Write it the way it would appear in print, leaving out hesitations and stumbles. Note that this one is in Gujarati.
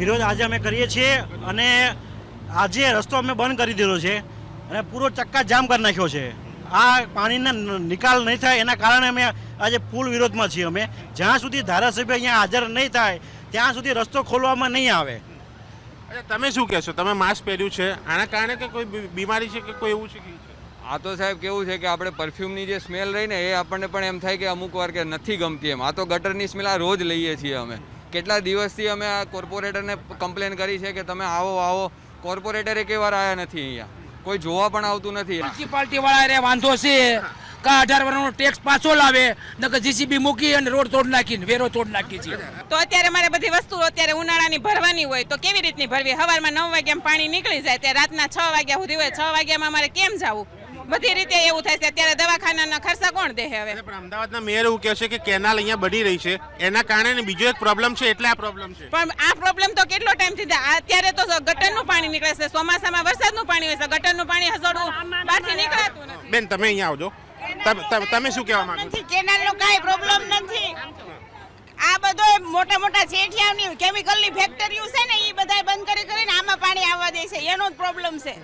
વિરોધ આજે અમે કરીએ છીએ અને આજે રસ્તો અમે બંધ કરી દીધો છે અને પૂરો ચક્કા જામ કરી નાખ્યો છે. આ પાણીના નિકાલ નહીં થાય એના કારણે અમે આજે ફૂલ વિરોધમાં છીએ. અમે જ્યાં સુધી ધારાસભ્ય અહીંયા હાજર નહીં થાય ત્યાં સુધી રસ્તો ખોલવામાં નહીં આવે. તમે શું કહેશો? તમે માસ્ક પહેર્યું છે, આના કારણે કે કોઈ બીમારી છે કે કોઈ એવું છે? આ તો સાહેબ કેવું છે કે આપણે પરફ્યુમની જે સ્મેલ રહી ને એ આપણને પણ એમ થાય કે અમુક વાર કે નથી ગમતી એમ. આ તો ગટરની સ્મેલ આ રોજ લઈએ છીએ અમે. કેટલા દિવસથી અમે આ કોર્પોરેટરને કમ્પ્લેન કરી છે કે તમે આવો. કોર્પોરેટર એકે વાર આવ્યા નથી અહીંયા, કોઈ જોવા પણ આવતું નથી. મ્યુનિસિપાલિટી વાળા વાંધો છે કા 18 વર્ષનો ટેક્સ પાછો લાવે નકર જીસીબી મૂકી અને રોડ તોડ નાખીને વેરો તોડ નાખી છે. તો અત્યારે મારે બધી વસ્તુઓ અત્યારે ઉનાળાની ભરવાની હોય તો કેવી રીતની ભરવી? સવારમાં 9 વાગ્યામાં પાણી નીકળી જાય ત્યારે રાતના 6 વાગ્યા સુધી હોય. 6 વાગ્યામાં મારે કેમ જવું? બધી રીતે એવું થાય છે. અત્યારે દવાખાનાના ખર્ચા કોણ દે હવે? પણ અમદાવાદના મેયર એવું કહે છે કે કેનાલ અહીંયા બની રહી છે, એના કારણે બીજો એક પ્રોબ્લેમ છે, એટલે આ પ્રોબ્લેમ છે. પણ આ પ્રોબ્લેમ તો કેટલો ટાઈમથી થાય? અત્યારે તો ગટરનું પાણી નીકળે છે, ચોમાસામાં વરસાદનું પાણી હોય છે, ગટરનું પાણી હસોડવું બહારથી નીકળાતું નથી. બેન તમે અહીંયા આવજો. તમે શું કહેવા માંગો છો? કેનાલનો કાંઈ પ્રોબ્લેમ નથી. આ બધો મોટા મોટા શેઠિયાઓની કેમિકલની ફેક્ટરીઓ છે ને એ બધા બંધ કરીને આમાં પાણી આવવા દે છે, એનો જ પ્રોબ્લેમ છે.